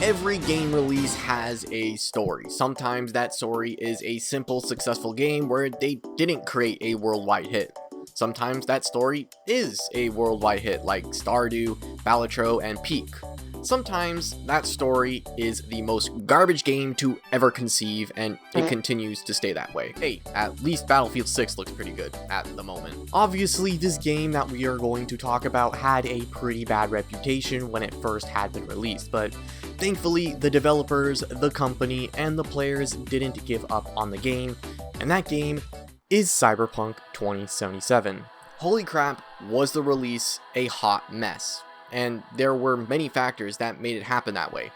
Every game release has a story. Sometimes that story is a simple, successful game where they didn't create a worldwide hit. Sometimes that story is a worldwide hit like Stardew, Balatro, and Peak. Sometimes that story is the most garbage game to ever conceive, and it continues to stay that way. Hey, at least Battlefield 6 looks pretty good at the moment. Obviously, this game that we are going to talk about had a pretty bad reputation when it first had been released, but thankfully, the developers, the company, and the players didn't give up on the game, and that game is Cyberpunk 2077. Holy crap, was the release a hot mess, and there were many factors that made it happen that way.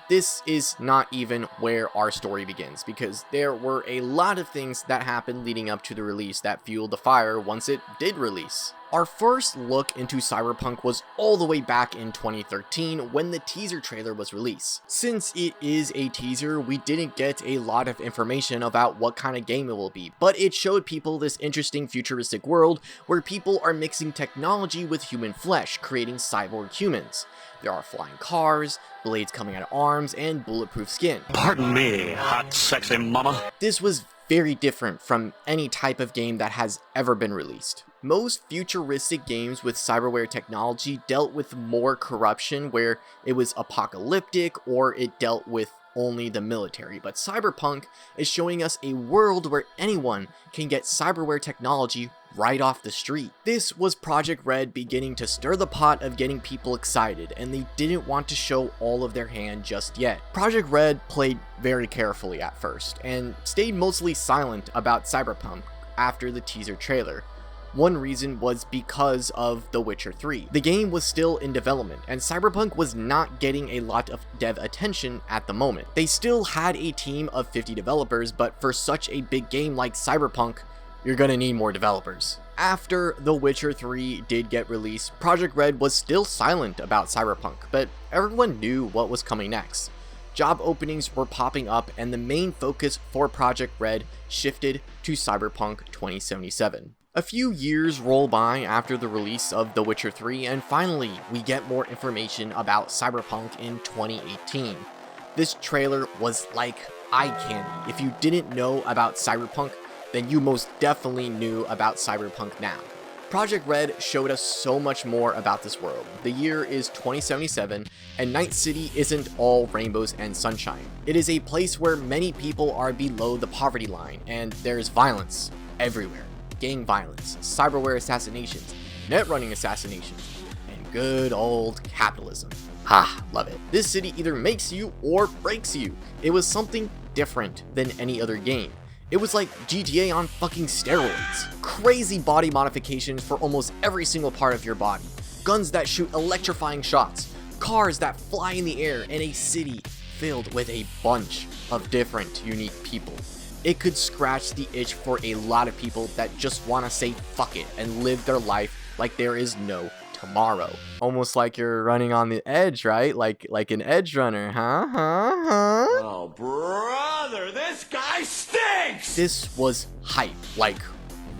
This is not even where our story begins, because there were a lot of things that happened leading up to the release that fueled the fire once it did release. Our first look into Cyberpunk was all the way back in 2013 when the teaser trailer was released. Since it is a teaser, we didn't get a lot of information about what kind of game it will be, but it showed people this interesting futuristic world where people are mixing technology with human flesh, creating cyborg humans. There are flying cars, blades coming out of arms, and bulletproof skin. Pardon me, hot sexy mama. This was very different from any type of game that has ever been released. Most futuristic games with cyberware technology dealt with more corruption, where it was apocalyptic or it dealt with only the military, but Cyberpunk is showing us a world where anyone can get cyberware technology right off the street. This was Projekt Red beginning to stir the pot of getting people excited, and they didn't want to show all of their hand just yet. Projekt Red played very carefully at first, and stayed mostly silent about Cyberpunk after the teaser trailer. One reason was because of The Witcher 3. The game was still in development, and Cyberpunk was not getting a lot of dev attention at the moment. They still had a team of 50 developers, but for such a big game like Cyberpunk, you're gonna need more developers. After The Witcher 3 did get released, Projekt Red was still silent about Cyberpunk, but everyone knew what was coming next. Job openings were popping up, and the main focus for Projekt Red shifted to Cyberpunk 2077. A few years roll by after the release of The Witcher 3, and finally, we get more information about Cyberpunk in 2018. This trailer was like eye candy. If you didn't know about Cyberpunk, then you most definitely knew about Cyberpunk now. Projekt Red showed us so much more about this world. The year is 2077, and Night City isn't all rainbows and sunshine. It is a place where many people are below the poverty line, and there's violence everywhere. Gang violence, cyberware assassinations, netrunning assassinations, and good old capitalism. Ha, love it. This city either makes you or breaks you. It was something different than any other game. It was like GTA on fucking steroids. Crazy body modifications for almost every single part of your body. Guns that shoot electrifying shots. Cars that fly in the air, and a city filled with a bunch of different unique people. It could scratch the itch for a lot of people that just want to say fuck it and live their life like there is no tomorrow. Almost like you're running on the edge, right? Like an edge runner, huh? Oh, brother, this guy stinks! This was hype, like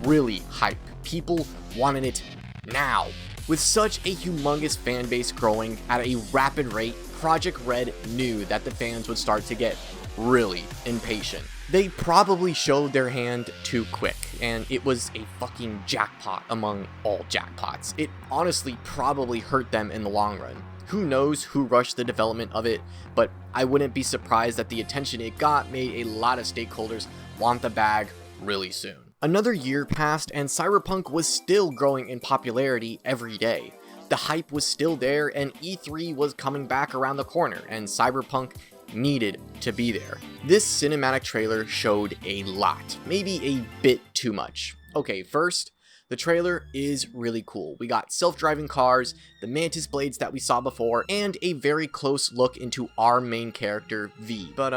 really hype. People wanted it now. With such a humongous fan base growing at a rapid rate, Projekt Red knew that the fans would start to get really impatient. They probably showed their hand too quick, and it was a fucking jackpot among all jackpots. It honestly probably hurt them in the long run. Who knows who rushed the development of it, but I wouldn't be surprised that the attention it got made a lot of stakeholders want the bag really soon. Another year passed, and Cyberpunk was still growing in popularity every day. The hype was still there, and E3 was coming back around the corner, and Cyberpunk needed to be there. This cinematic trailer showed a lot, maybe a bit too much. Okay, first, the trailer is really cool. We got self-driving cars, the mantis blades that we saw before, and a very close look into our main character, V. But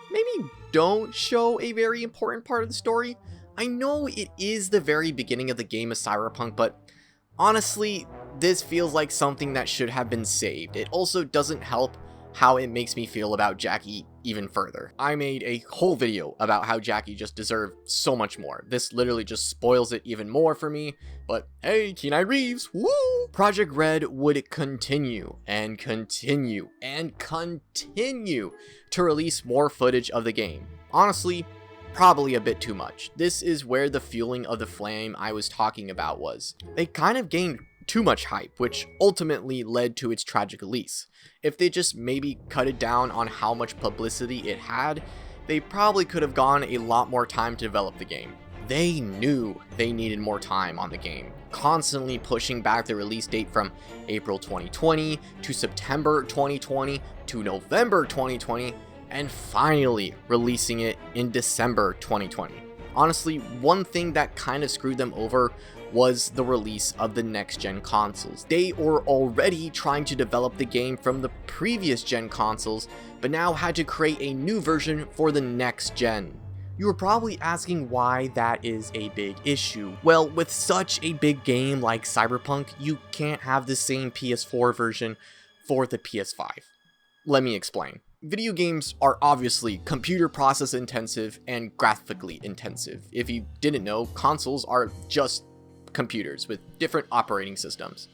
maybe don't show a very important part of the story. I know it is the very beginning of the game of Cyberpunk, but honestly, this feels like something that should have been saved. It also doesn't help how it makes me feel about Jackie even further. I made a whole video about how Jackie just deserved so much more. This literally just spoils it even more for me, but hey, Kenai Reeves, woo! Project Red would continue and continue and continue to release more footage of the game. Honestly, probably a bit too much. This is where the fueling of the flame I was talking about was. They kind of gained too much hype, which ultimately led to its tragic release. If they just maybe cut it down on how much publicity it had, they probably could have gone a lot more time to develop the game. They knew they needed more time on the game, constantly pushing back the release date from April 2020 to September 2020 to November 2020, and finally releasing it in December 2020. Honestly, one thing that kind of screwed them over was the release of the next-gen consoles. They were already trying to develop the game from the previous gen consoles, but now had to create a new version for the next gen. You were probably asking why that is a big issue. Well, with such a big game like Cyberpunk, you can't have the same PS4 version for the PS5. Let me explain. Video games are obviously computer process intensive and graphically intensive. If you didn't know, consoles are just computers with different operating systems.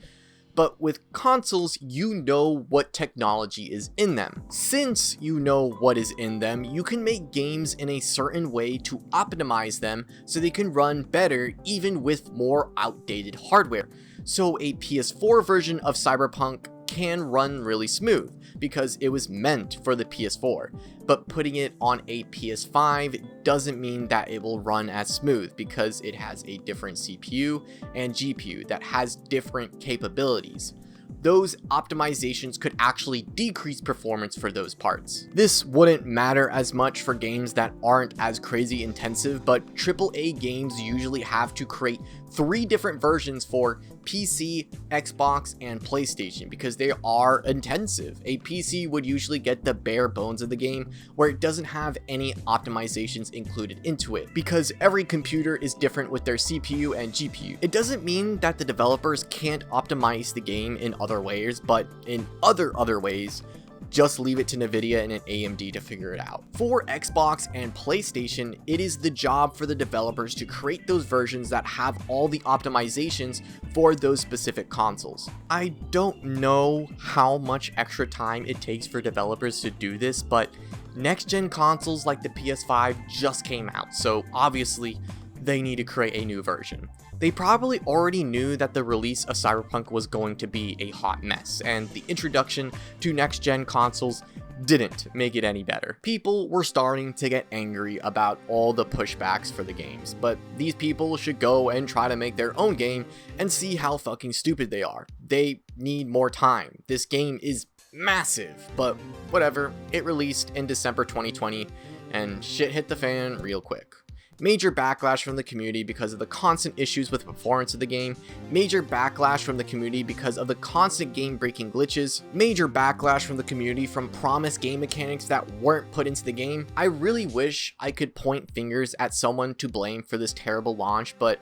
But with consoles, you know what technology is in them. Since you know what is in them, you can make games in a certain way to optimize them so they can run better even with more outdated hardware. So a PS4 version of Cyberpunk can run really smooth because it was meant for the PS4, but putting it on a PS5 doesn't mean that it will run as smooth because it has a different CPU and GPU that has different capabilities. Those optimizations could actually decrease performance for those parts. This wouldn't matter as much for games that aren't as crazy intensive, but AAA games usually have to create 3 different versions for PC, Xbox, and PlayStation because they are intensive. A PC would usually get the bare bones of the game where it doesn't have any optimizations included into it because every computer is different with their CPU and GPU. It doesn't mean that the developers can't optimize the game in other ways, but in other ways, just leave it to Nvidia and an AMD to figure it out. For Xbox and PlayStation, it is the job for the developers to create those versions that have all the optimizations for those specific consoles. I don't know how much extra time it takes for developers to do this, but next-gen consoles like the PS5 just came out, so obviously they need to create a new version. They probably already knew that the release of Cyberpunk was going to be a hot mess, and the introduction to next-gen consoles didn't make it any better. People were starting to get angry about all the pushbacks for the games, but these people should go and try to make their own game and see how fucking stupid they are. They need more time. This game is massive, but whatever. It released in December 2020, and shit hit the fan real quick. Major backlash from the community because of the constant issues with performance of the game, major backlash from the community because of the constant game-breaking glitches, major backlash from the community from promised game mechanics that weren't put into the game. I really wish I could point fingers at someone to blame for this terrible launch, but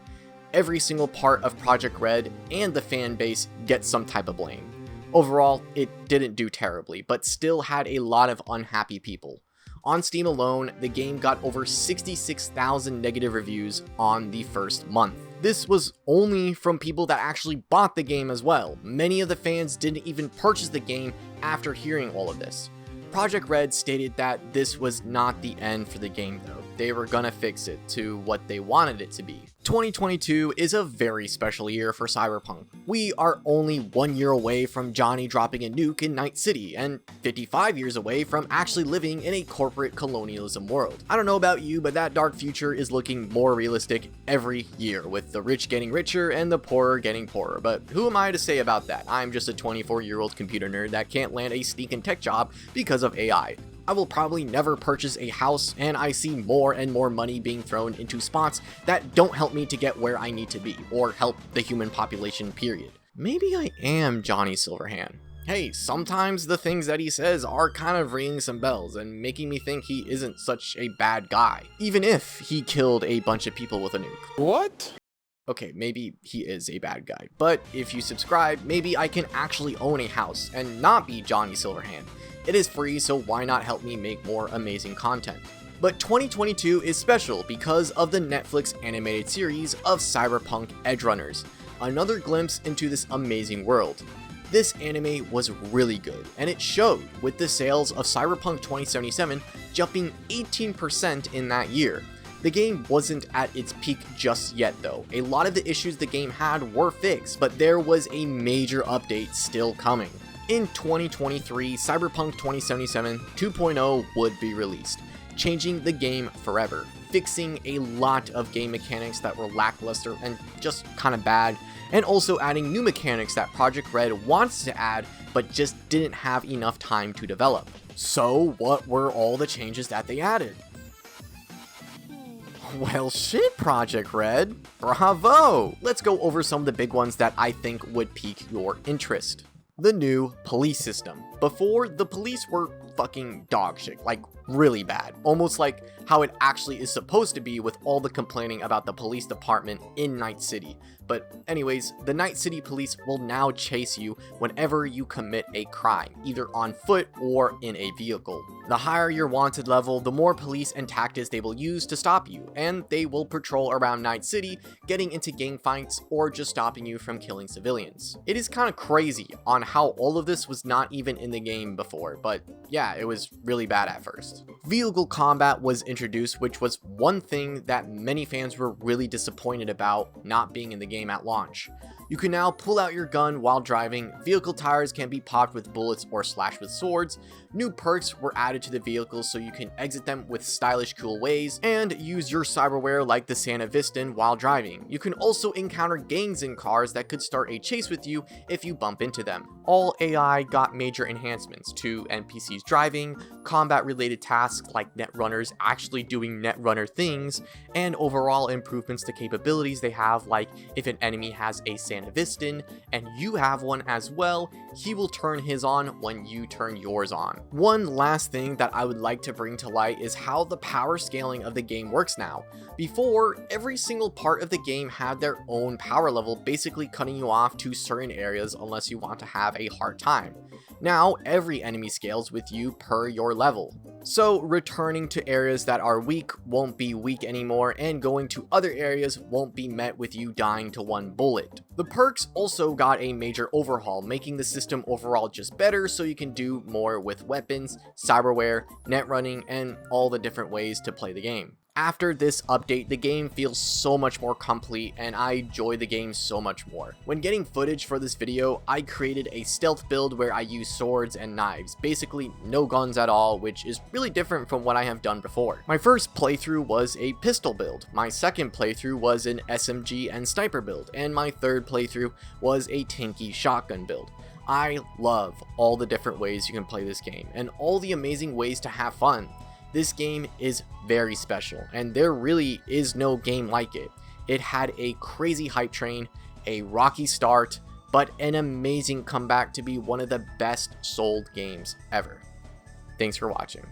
every single part of Project Red and the fan base gets some type of blame. Overall, it didn't do terribly, but still had a lot of unhappy people. On Steam alone, the game got over 66,000 negative reviews on the first month. This was only from people that actually bought the game as well. Many of the fans didn't even purchase the game after hearing all of this. Project Red stated that this was not the end for the game though. They were gonna fix it to what they wanted it to be. 2022 is a very special year for Cyberpunk. We are only 1 year away from Johnny dropping a nuke in Night City, and 55 years away from actually living in a corporate colonialism world. I don't know about you, but that dark future is looking more realistic every year, with the rich getting richer and the poorer getting poorer. But who am I to say about that? I'm just a 24-year-old computer nerd that can't land a sneaking tech job because of AI. I will probably never purchase a house, and I see more and more money being thrown into spots that don't help me to get where I need to be, or help the human population, period. Maybe I am Johnny Silverhand. Hey, sometimes the things that he says are kind of ringing some bells and making me think he isn't such a bad guy, even if he killed a bunch of people with a nuke. What? Okay, maybe he is a bad guy, but if you subscribe, maybe I can actually own a house and not be Johnny Silverhand. It is free, so why not help me make more amazing content? But 2022 is special because of the Netflix animated series of Cyberpunk Edgerunners, another glimpse into this amazing world. This anime was really good, and it showed, with the sales of Cyberpunk 2077 jumping 18% in that year. The game wasn't at its peak just yet though. A lot of the issues the game had were fixed, but there was a major update still coming. In 2023, Cyberpunk 2077 2.0 would be released, changing the game forever, fixing a lot of game mechanics that were lackluster and just kinda bad, and also adding new mechanics that Project Red wants to add but just didn't have enough time to develop. So what were all the changes that they added? Well shit, Project Red, bravo! Let's go over some of the big ones that I think would pique your interest. The new police system. Before, the police were fucking dog shit, like really bad, almost like how it actually is supposed to be with all the complaining about the police department in Night City. But anyways, the Night City police will now chase you whenever you commit a crime, either on foot or in a vehicle. The higher your wanted level, the more police and tactics they will use to stop you, and they will patrol around Night City, getting into gang fights or just stopping you from killing civilians. It is kind of crazy on how all of this was not even in the game before, but yeah, it was really bad at first. Vehicle combat was introduced, which was one thing that many fans were really disappointed about not being in the game at launch. You can now pull out your gun while driving, vehicle tires can be popped with bullets or slashed with swords, new perks were added to the vehicles so you can exit them with stylish cool ways, and use your cyberware like the Santa Vistan while driving. You can also encounter gangs in cars that could start a chase with you if you bump into them. All AI got major enhancements to NPCs driving, combat related tasks like Netrunners actually doing Netrunner things, and overall improvements to capabilities they have, like if an enemy has a Santa Vistan and you have one as well, he will turn his on when you turn yours on. One last thing that I would like to bring to light is how the power scaling of the game works now. Before, every single part of the game had their own power level, basically cutting you off to certain areas unless you want to have a hard time. Now, every enemy scales with you per your level. So, returning to areas that are weak won't be weak anymore, and going to other areas won't be met with you dying to one bullet. The perks also got a major overhaul, making the system overall just better so you can do more with weapons, cyberware, net running, and all the different ways to play the game. After this update, the game feels so much more complete and I enjoy the game so much more. When getting footage for this video, I created a stealth build where I use swords and knives, basically no guns at all, which is really different from what I have done before. My first playthrough was a pistol build, my second playthrough was an SMG and sniper build, and my third playthrough was a tanky shotgun build. I love all the different ways you can play this game and all the amazing ways to have fun. This game is very special, and there really is no game like it. It had a crazy hype train, a rocky start, but an amazing comeback to be one of the best sold games ever. Thanks for watching.